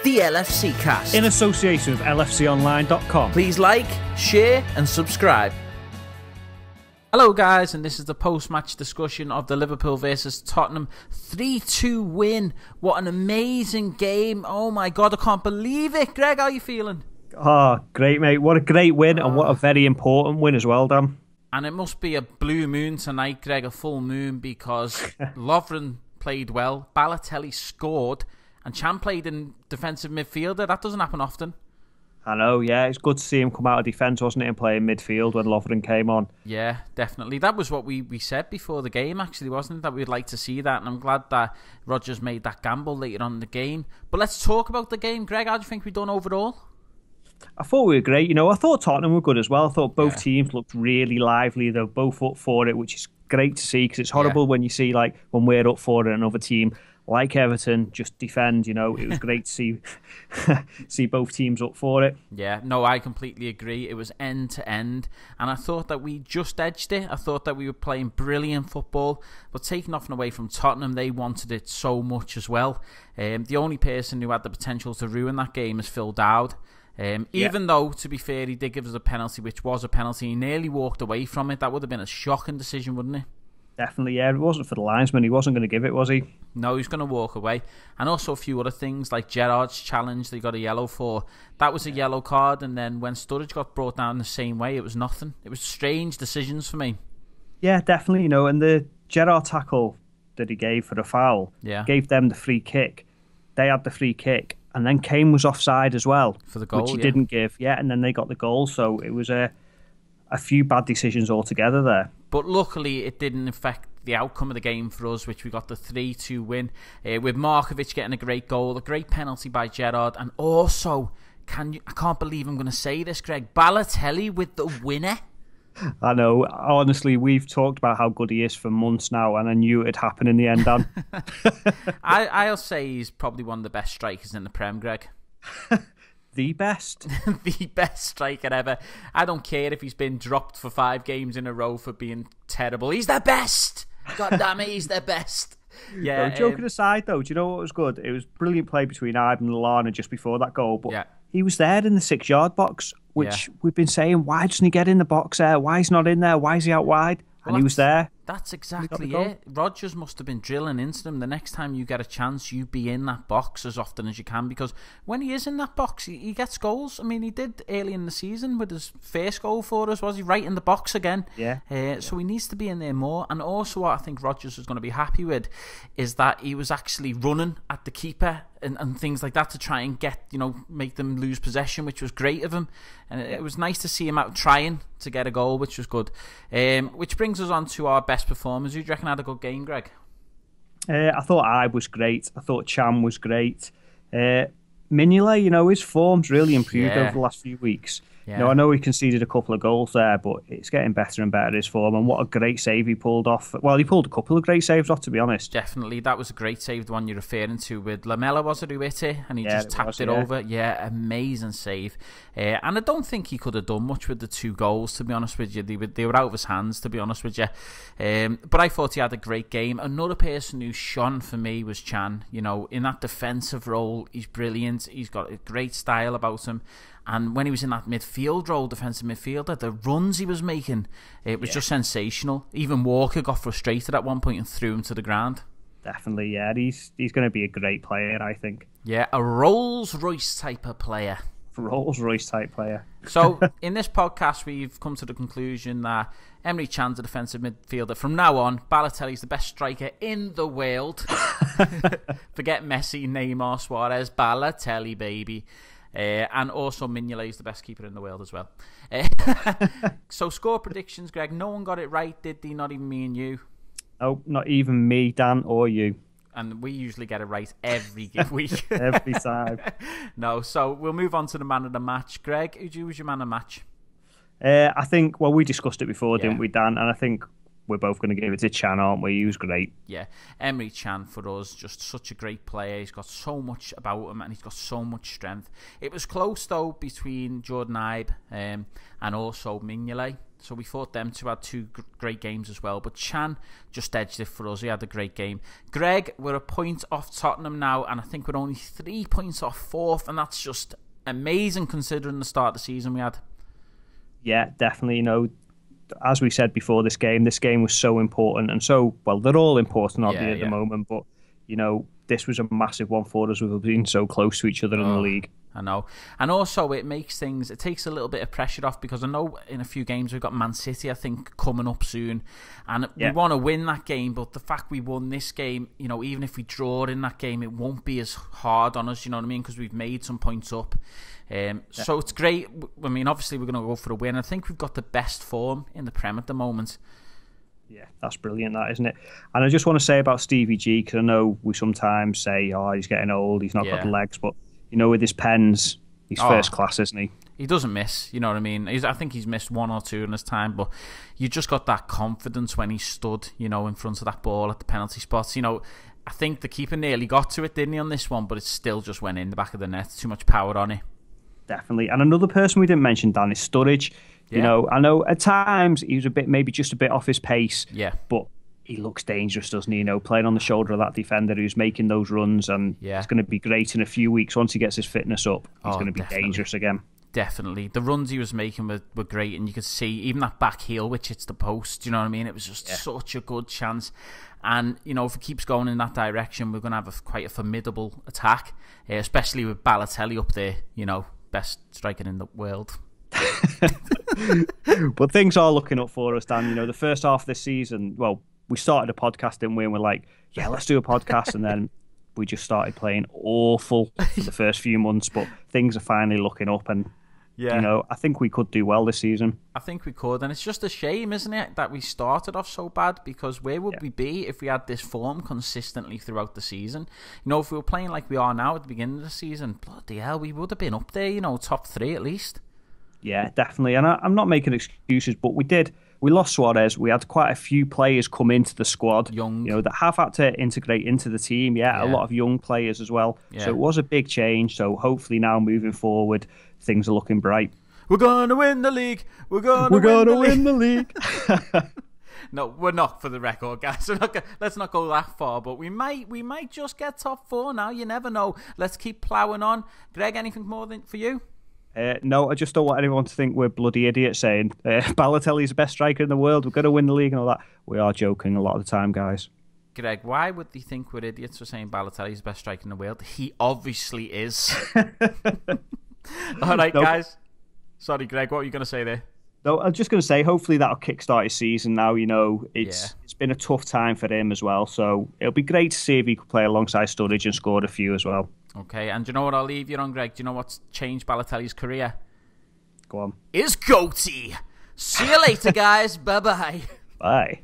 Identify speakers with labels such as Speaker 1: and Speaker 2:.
Speaker 1: the LFC Cast.
Speaker 2: In association with LFConline.com.
Speaker 1: Please like, share and subscribe. Hello guys, and this is the post-match discussion of the Liverpool versus Tottenham 3-2 win. What an amazing game. Oh my God, I can't believe it. Greg, how are you feeling?
Speaker 2: Oh, great, mate. What a great win, and what a very important win as well, Dan.
Speaker 1: And it must be a blue moon tonight, Greg, a full moon, because Lovren played well, Balotelli scored, and Chan played in defensive midfielder. That doesn't happen often.
Speaker 2: I know, yeah. It's good to see him come out of defence, wasn't it, and play in midfield when Lovren came on.
Speaker 1: Yeah, definitely. That was what we said before the game, actually, wasn't it? That we'd like to see that, and I'm glad that Rodgers made that gamble later on in the game. But let's talk about the game. Greg, how do you think we've done overall?
Speaker 2: I thought we were great. You know, I thought Tottenham were good as well. I thought both teams looked really lively. They were both up for it, which is great to see, because it's horrible when you see, like, when we're up for it, another team like Everton just defend. You know, it was great to see both teams up for it.
Speaker 1: Yeah, no, I completely agree. It was end to end, and I thought that we just edged it. I thought that we were playing brilliant football, but taking nothing away from Tottenham, they wanted it so much as well. The only person who had the potential to ruin that game is Phil Dowd. Even though, to be fair, he did give us a penalty, which was a penalty. He nearly walked away from it. That would have been a shocking decision, wouldn't it?
Speaker 2: Definitely, yeah. If it wasn't for the linesman, he wasn't going to give it, was he?
Speaker 1: No, he's going to walk away. And also a few other things, like Gerrard's challenge that he got a yellow for. That was a yellow card, and then when Sturridge got brought down the same way, it was nothing. It was strange decisions for me.
Speaker 2: Yeah, definitely, you know, and the Gerrard tackle that he gave for the foul gave them the free kick. They had the free kick, and then Kane was offside as well.
Speaker 1: For the goal,
Speaker 2: which he didn't give, and then they got the goal, so it was a few bad decisions altogether there.
Speaker 1: But luckily, it didn't affect the outcome of the game for us, which we got the 3-2 win, with Markovic getting a great goal, a great penalty by Gerrard, and also, I can't believe I'm going to say this, Greg, Balotelli with the winner.
Speaker 2: I know. Honestly, we've talked about how good he is for months now, and I knew it'd happen in the end, Dan.
Speaker 1: I'll say he's probably one of the best strikers in the Prem, Greg.
Speaker 2: The best?
Speaker 1: The best striker ever. I don't care if he's been dropped for 5 games in a row for being terrible. He's the best! God damn it, he's the best. Yeah.
Speaker 2: No, joking aside, though, do you know what was good? It was brilliant play between Ibe and Lallana just before that goal, but he was there in the 6-yard box, which we've been saying, why doesn't he get in the box there? Why is he not in there? Why is he out wide? And he was there.
Speaker 1: That's exactly it. Rodgers must have been drilling into them. The next time you get a chance, you be in that box as often as you can, because when he is in that box, he gets goals. I mean, he did early in the season with his first goal for us, was he? Right in the box again. So he needs to be in there more. And also what I think Rodgers was going to be happy with is that he was actually running at the keeper and things like that to try and get, make them lose possession, which was great of him. And it was nice to see him out trying to get a goal, which was good. Which brings us on to our best performers. Who do you reckon had a good game, Greg?
Speaker 2: I thought Ibe was great. I thought Chan was great. Mignolet, his form's really improved over the last few weeks. I know he conceded a couple of goals there, but it's getting better and better, his form, and what a great save he pulled off. Well, he pulled a couple of great saves off, to be honest.
Speaker 1: Definitely, that was a great save, the one you're referring to with Lamela, was it, who hit it? And he just tapped it over. Yeah, amazing save. And I don't think he could have done much with the 2 goals, to be honest with you. They were out of his hands, to be honest with you. But I thought he had a great game. Another person who shone for me was Chan. In that defensive role, he's brilliant. He's got a great style about him. And when he was in that midfield role, defensive midfielder, the runs he was making, it was just sensational. Even Walker got frustrated at one point and threw him to the ground.
Speaker 2: Definitely, yeah. He's going to be a great player, I think.
Speaker 1: Yeah, a Rolls-Royce type of player.
Speaker 2: Rolls-Royce type player.
Speaker 1: So, in this podcast, we've come to the conclusion that Emre Can's a defensive midfielder. From now on, Balotelli's the best striker in the world. Forget Messi, Neymar, Suarez, Balotelli, baby. And also Mignolet is the best keeper in the world as well. So score predictions, Greg. No one got it right, did they? Not even me and you.
Speaker 2: Oh, not even me, Dan, or you.
Speaker 1: And we usually get it right every week.
Speaker 2: Every time.
Speaker 1: No, so we'll move on to the man of the match. Greg, who was your man of the match?
Speaker 2: I think, we discussed it before, didn't we, Dan? And I think we're both going to give it to Chan, aren't we? He was great.
Speaker 1: Yeah, Emre Chan for us, just such a great player. He's got so much about him and he's got so much strength. It was close, though, between Jordan Ibe and also Mignolet. So we thought them two had two great games as well. But Chan just edged it for us. He had a great game. Greg, we're a point off Tottenham now, and I think we're only 3 points off fourth, and that's just amazing considering the start of the season we had.
Speaker 2: Yeah, definitely. You know, as we said before this game was so important, and so, well, they're all important obviously at the moment, but, you know, this was a massive one for us. We've been so close to each other in the league.
Speaker 1: I know. And also it takes a little bit of pressure off, because I know in a few games we've got Man City, I think, coming up soon, and we want to win that game, but the fact we won this game, you know, even if we draw in that game, it won't be as hard on us, you know what I mean, because we've made some points up. So it's great. I mean, obviously we're going to go for a win. I think we've got the best form in the Prem at the moment.
Speaker 2: Yeah, that's brilliant, that, isn't it? And I just want to say about Stevie G, because I know we sometimes say, oh, he's getting old, he's not got the legs, but, you know, with his pens, he's first class, isn't he?
Speaker 1: He doesn't miss, you know what I mean? I think he's missed one or two in his time, but you just got that confidence when he stood, you know, in front of that ball at the penalty spots. You know, I think the keeper nearly got to it, didn't he, on this one, but it still just went in the back of the net. Too much power on it. Definitely.
Speaker 2: And another person we didn't mention, Dan, is Sturridge. You know, I know at times he was maybe just a bit off his pace.
Speaker 1: Yeah.
Speaker 2: But he looks dangerous, doesn't he? You know, playing on the shoulder of that defender who's making those runs, and it's going to be great in a few weeks. Once he gets his fitness up, he's going to be dangerous again.
Speaker 1: Definitely. The runs he was making were great, and you could see even that back heel, which hits the post, you know what I mean? It was just such a good chance. And, you know, if it keeps going in that direction, we're going to have quite a formidable attack, especially with Balotelli up there, you know, best striker in the world.
Speaker 2: But things are looking up for us, Dan. You know, the first half of this season, well, we started a podcast, didn't we? And we're like, yeah, let's do a podcast. And then we just started playing awful for the first few months, but things are finally looking up. And, you know, I think we could do well this season.
Speaker 1: I think we could. And it's just a shame, isn't it, that we started off so bad, because where would we be if we had this form consistently throughout the season? You know, if we were playing like we are now at the beginning of the season, bloody hell, we would have been up there, you know, top 3 at least. Yeah,
Speaker 2: definitely. And I'm not making excuses, but we lost Suarez. We had quite a few players come into the squad,
Speaker 1: young,
Speaker 2: you know, that have had to integrate into the team. A lot of young players as well. So it was a big change. So hopefully now moving forward, things are looking bright.
Speaker 1: We're going to win the league. We're going to win the league. No, we're not, for the record, guys. Let's not go that far, but we might just get top 4 now. You never know. Let's keep ploughing on. Greg, anything more for you?
Speaker 2: No, I just don't want anyone to think we're bloody idiots saying Balotelli's the best striker in the world, we're going to win the league and all that. We are joking a lot of the time, guys.
Speaker 1: Greg, why would they think we're idiots for saying Balotelli's the best striker in the world? He obviously is. All right, guys. Sorry, Greg, what were you going to say there?
Speaker 2: No, I was just going to say, hopefully that'll kickstart his season now. You know, it's been a tough time for him as well, so it'll be great to see if he could play alongside Sturridge and score a few as well.
Speaker 1: Okay, and do you know what I'll leave you on, Greg? Do you know what's changed Balotelli's career?
Speaker 2: Go on.
Speaker 1: His goatee. See you later, guys. Bye-bye.
Speaker 2: Bye.